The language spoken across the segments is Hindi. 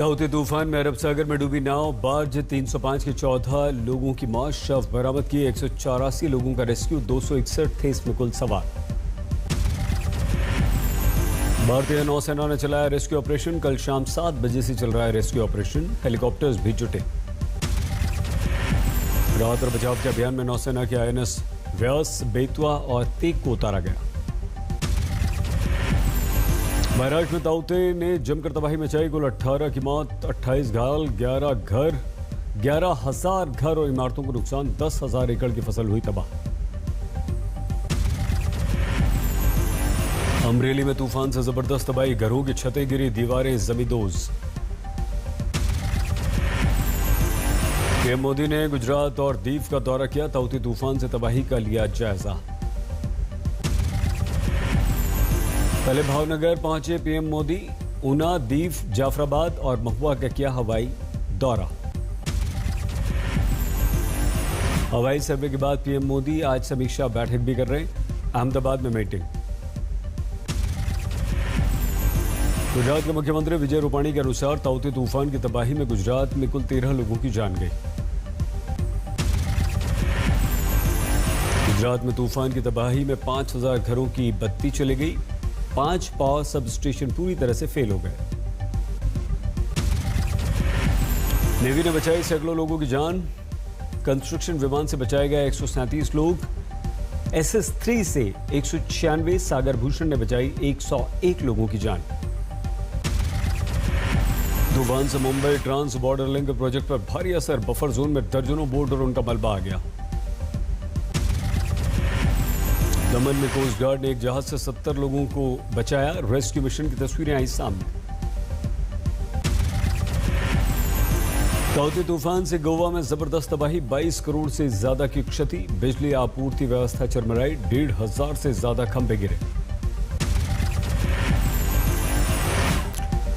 ताउते तूफान में अरब सागर में डूबी नाव बार्ज 305 के 14 लोगों की मौत, शव बरामद किए। 184 लोगों का रेस्क्यू, 261 थे इसमें कुल सवार। भारतीय नौसेना ने चलाया रेस्क्यू ऑपरेशन। कल शाम 7 बजे से चल रहा है रेस्क्यू ऑपरेशन। हेलीकॉप्टर्स भी जुटे। राहत और बचाव के अभियान में नौसेना के INS व्यास, बेतवा और तेग को उतारा गया। महाराष्ट्र में ताउते ने जमकर तबाही मचाई। कुल 18 की मौत, 28 घायल, 11,000 घर और इमारतों को नुकसान, 10,000 एकड़ की फसल हुई तबाह। अमरेली में तूफान से जबरदस्त तबाही, घरों की छतें गिरी, दीवारें जमींदोज। पीएम मोदी ने गुजरात और दीव का दौरा किया। ताउते तूफान से तबाही का लिया जायजा। पहले भावनगर पहुंचे पीएम मोदी। ऊना, दीव, जाफराबाद और महुआ का किया हवाई दौरा। हवाई सर्वे के बाद पीएम मोदी आज समीक्षा बैठक भी कर रहे हैं। अहमदाबाद में मीटिंग। गुजरात के मुख्यमंत्री विजय रूपाणी के अनुसार ताउते तूफान की तबाही में गुजरात में कुल 13 लोगों की जान गई। गुजरात में तूफान की तबाही में 5,000 घरों की बत्ती चली गई। 5 पावर सब स्टेशन पूरी तरह से फेल हो गए। नेवी ने बचाई सैकड़ों लोगों की जान। कंस्ट्रक्शन विमान से बचाए गए 137 लोग। SS-3 से 196। सागर भूषण ने बचाई 101 लोगों की जान। तूफान से Mumbai trans border link project पर भारी असर। बफर जोन में दर्जनों बोट और उनका मलबा आ गया। दमन में कोस्ट गार्ड ने एक जहाज से 70 लोगों को बचाया। रेस्क्यू मिशन की तस्वीरें आई सामने। ताउते तूफान से गोवा में जबरदस्त तबाही, 22 करोड़ से ज्यादा की क्षति। बिजली आपूर्ति व्यवस्था चरमराई, 1,500 से ज्यादा खंभे गिरे।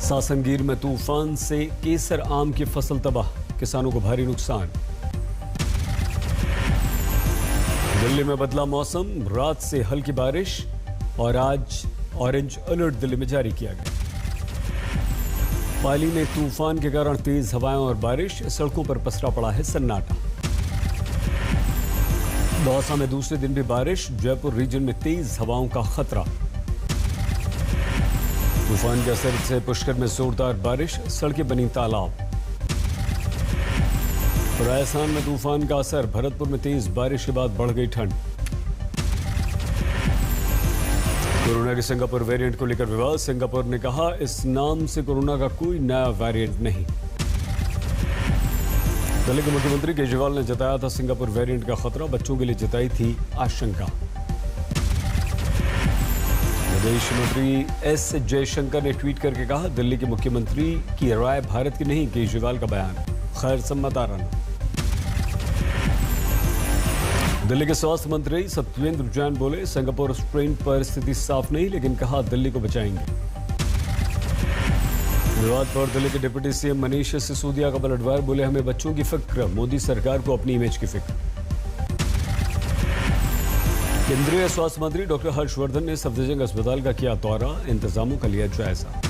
सासनगीर में तूफान से केसर आम की फसल तबाह, किसानों को भारी नुकसान। दिल्ली में बदला मौसम, रात से हल्की बारिश और आज ऑरेंज अलर्ट दिल्ली में जारी किया गया। पाली में तूफान के कारण तेज हवाएं और बारिश, सड़कों पर पसरा पड़ा है सन्नाटा। दौसा में दूसरे दिन भी बारिश, जयपुर रीजन में तेज हवाओं का खतरा। तूफान के असर से पुष्कर में जोरदार बारिश, सड़कें बनी तालाब। राजस्थान में तूफान का असर, भरतपुर में तेज बारिश के बाद बढ़ गई ठंड। कोरोना के सिंगापुर वेरिएंट को लेकर विवाद, सिंगापुर ने कहा इस नाम से कोरोना का कोई नया वेरिएंट नहीं। दिल्ली के मुख्यमंत्री केजरीवाल ने जताया था सिंगापुर वेरिएंट का खतरा, बच्चों के लिए जताई थी आशंका। विदेश मंत्री S जयशंकर ने ट्वीट करके कहा दिल्ली के मुख्यमंत्री की राय भारत की नहीं, केजरीवाल का बयान खैर सम्मत आराना। दिल्ली के स्वास्थ्य मंत्री सत्येंद्र जैन बोले सिंगापुर स्ट्रेन पर स्थिति साफ नहीं, लेकिन कहा दिल्ली को बचाएंगे। विवाद पर दिल्ली के डिप्टी CM मनीष सिसोदिया का पलटवार, बोले हमें बच्चों की फिक्र, मोदी सरकार को अपनी इमेज की फिक्र। केंद्रीय स्वास्थ्य मंत्री डॉक्टर हर्षवर्धन ने सफदरजंग अस्पताल का किया दौरा, इंतजामों का लिया जायजा।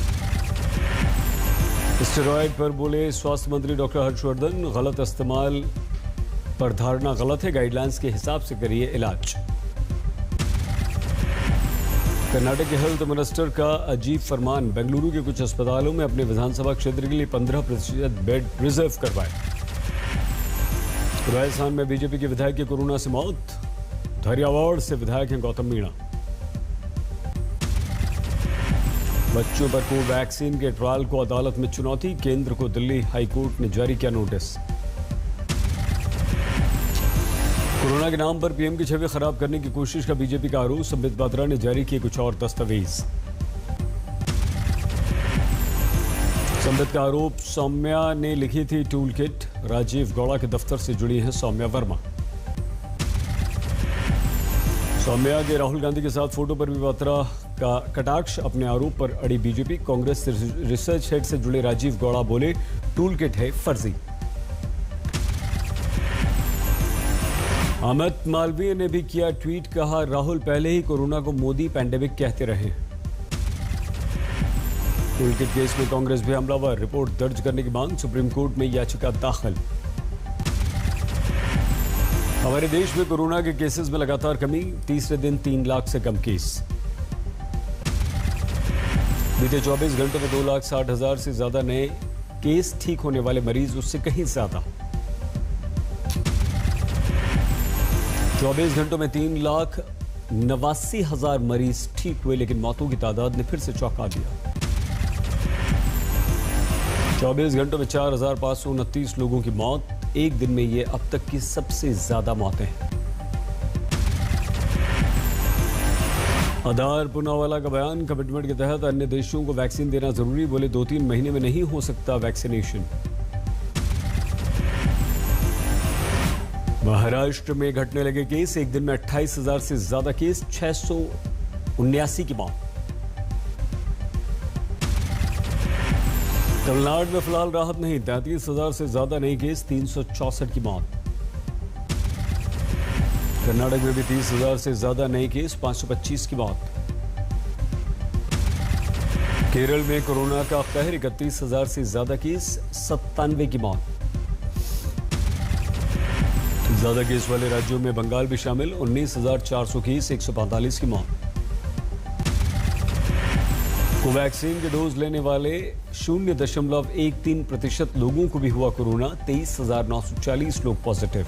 स्टेरॉयड पर बोले स्वास्थ्य मंत्री डॉक्टर हर्षवर्धन, गलत इस्तेमाल पर धारणा गलत है, गाइडलाइंस के हिसाब से करिए इलाज। कर्नाटक के हेल्थ मिनिस्टर का अजीब फरमान, बेंगलुरु के कुछ अस्पतालों में अपने विधानसभा क्षेत्र के लिए 15% बेड रिजर्व करवाए। राजस्थान में बीजेपी के विधायक की कोरोना से मौत, धैर्यवाड़ से विधायक हैं गौतम मीणा। बच्चों पर कोवैक्सीन के ट्रायल को अदालत में चुनौती, केंद्र को दिल्ली हाईकोर्ट ने जारी किया नोटिस। कोरोना के नाम पर पीएम की छवि खराब करने की कोशिश का बीजेपी का आरोप, संबित पात्रा ने जारी किए कुछ और दस्तावेज। संबित का आरोप, सौम्या ने लिखी थी टूल किट, राजीव गौड़ा के दफ्तर से जुड़ी हैं सौम्या वर्मा। सौम्या के राहुल गांधी के साथ फोटो पर भी पात्रा का कटाक्ष, अपने आरोप पर अड़ी बीजेपी। कांग्रेस रिसर्च हेड से जुड़े राजीव गौड़ा बोले टूल किट है फर्जी। अमित मालवीय ने भी किया ट्वीट, कहा राहुल पहले ही कोरोना को मोदी पैंडेमिक कहते रहे। टूलकिट केस में कांग्रेस भी हमलावर, रिपोर्ट दर्ज करने की मांग, सुप्रीम कोर्ट में याचिका दाखिल। हमारे देश में कोरोना के केसेस में लगातार कमी, तीसरे दिन 3 लाख से कम केस। बीते 24 घंटों में 2,60,000 से ज्यादा नए केस, ठीक होने वाले मरीज उससे कहीं ज्यादा। 24 घंटों में 3,89,000 मरीज ठीक हुए, लेकिन मौतों की तादाद ने फिर से चौंका दिया। 24 घंटों में 4,529 लोगों की मौत, एक दिन में ये अब तक की सबसे ज्यादा मौतें हैं। आधार पूनावाला का बयान, कमिटमेंट के तहत अन्य देशों को वैक्सीन देना जरूरी, बोले 2-3 महीने में नहीं हो सकता वैक्सीनेशन। महाराष्ट्र में घटने लगे केस, एक दिन में 28,000 से ज्यादा केस, 679 की मौत। तमिलनाडु में फिलहाल राहत नहीं, 33,000 से ज्यादा नए केस, 364 की मौत। कर्नाटक में भी 30,000 से ज्यादा नए केस, 525 की मौत। केरल में कोरोना का कहर, 31,000 से ज्यादा केस, 97 की मौत। ज्यादा केस वाले राज्यों में बंगाल भी शामिल, 19,400 केस, 145 की मौत। कोवैक्सीन के डोज लेने वाले 0.13% लोगों को भी हुआ कोरोना, 23,940 लोग पॉजिटिव।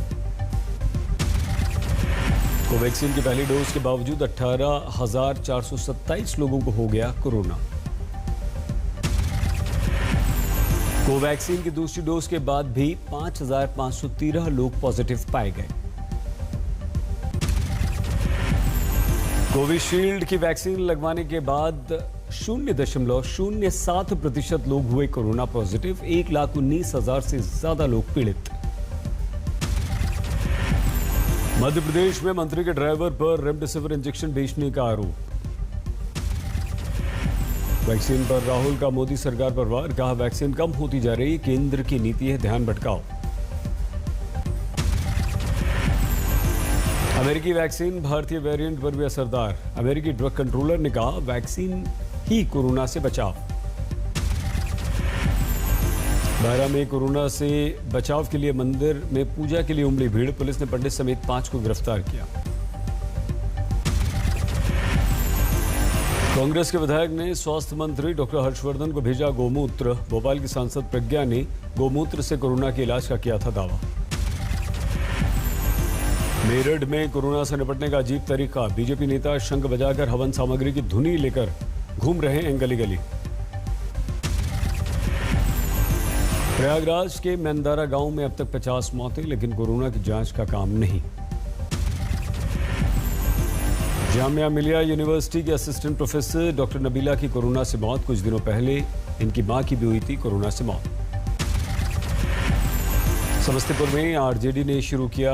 कोवैक्सीन की पहली डोज के बावजूद 18,427 लोगों को हो गया कोरोना। कोवैक्सीन की दूसरी डोज के बाद भी 5,513 लोग पॉजिटिव पाए गए। कोविशील्ड की वैक्सीन लगवाने के बाद 0.07% लोग हुए कोरोना पॉजिटिव, 1,19,000 से ज्यादा लोग पीड़ित। मध्य प्रदेश में मंत्री के ड्राइवर पर रेमडेसिविर इंजेक्शन बेचने का आरोप। वैक्सीन पर राहुल का मोदी सरकार पर वार, कहा वैक्सीन कम होती जा रही, केंद्र की नीति है, ध्यान भटकाओ। अमेरिकी वैक्सीन भारतीय वेरिएंट पर भी असरदार, अमेरिकी ड्रग कंट्रोलर ने कहा वैक्सीन ही कोरोना से बचाव। 12 में कोरोना से बचाव के लिए मंदिर में पूजा के लिए उमड़ी भीड़, पुलिस ने पंडित समेत 5 को गिरफ्तार किया। कांग्रेस के विधायक ने स्वास्थ्य मंत्री डॉक्टर हर्षवर्धन को भेजा गोमूत्र, भोपाल की सांसद प्रज्ञा ने गोमूत्र से कोरोना के इलाज का किया था दावा। मेरठ में कोरोना से निपटने का अजीब तरीका, बीजेपी नेता शंख बजाकर हवन सामग्री की धुनी लेकर घूम रहे हैं गली गली। प्रयागराज के मेंदारा गांव में अब तक 50 मौतें, लेकिन कोरोना की जांच का काम नहीं। जामिया मिलिया यूनिवर्सिटी के असिस्टेंट प्रोफेसर डॉक्टर नबीला की कोरोना से मौत, कुछ दिनों पहले इनकी मां की भी हुई थी कोरोना से मौत। समस्तीपुर में आरजेडी ने शुरू किया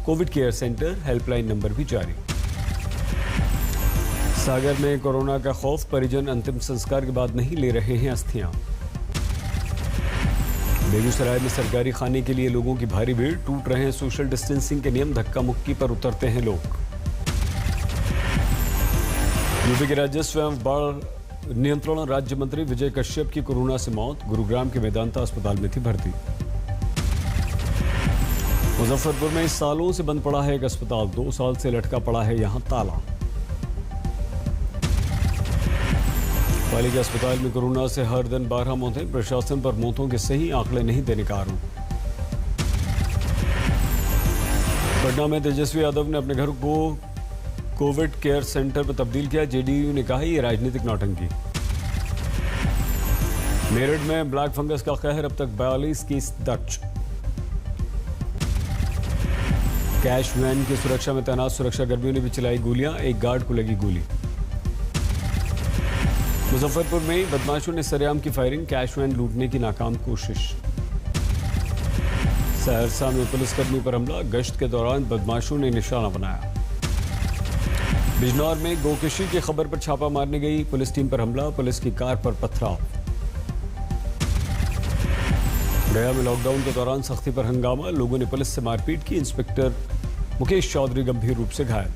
Covid care centre, helpline number भी जारी। सागर में कोरोना का खौफ, परिजन अंतिम संस्कार के बाद नहीं ले रहे हैं अस्थियां। बेगूसराय में सरकारी खाने के लिए लोगों की भारी भीड़, टूट रहे हैं सोशल डिस्टेंसिंग के नियम, धक्का मुक्की पर उतरते हैं लोग। यूपी के राजस्व एवं बाढ़ नियंत्रण राज्य मंत्री विजय कश्यप की कोरोना से मौत, गुरुग्राम के मेदांता अस्पताल में थी भर्ती। मुजफ्फरपुर में सालों से बंद पड़ा है एक अस्पताल, 2 साल से लटका पड़ा है यहां ताला। पालिका अस्पताल में कोरोना से हर दिन 12 मौतें, प्रशासन पर मौतों के सही आंकड़े नहीं देने का आरोप। पटना में तेजस्वी यादव ने अपने घर को कोविड केयर सेंटर में तब्दील किया, जेडीयू ने कहा यह राजनीतिक नौटंकी। मेरठ में ब्लैक फंगस का कहर, अब तक 42 केस दर्ज। कैश वैन की सुरक्षा में तैनात सुरक्षाकर्मियों ने भी चलाई गोलियां, एक गार्ड को लगी गोली। मुजफ्फरपुर में बदमाशों ने सरेआम की फायरिंग, कैश वैन लूटने की नाकाम कोशिश। सहरसा में पुलिसकर्मी पर हमला, गश्त के दौरान बदमाशों ने निशाना बनाया। बिजनौर में गोकशी की खबर पर छापा मारने गई पुलिस टीम पर हमला, पुलिस की कार पर पथराव। गया में लॉकडाउन के दौरान सख्ती पर हंगामा, लोगों ने पुलिस से मारपीट की, इंस्पेक्टर मुकेश चौधरी गंभीर रूप से घायल।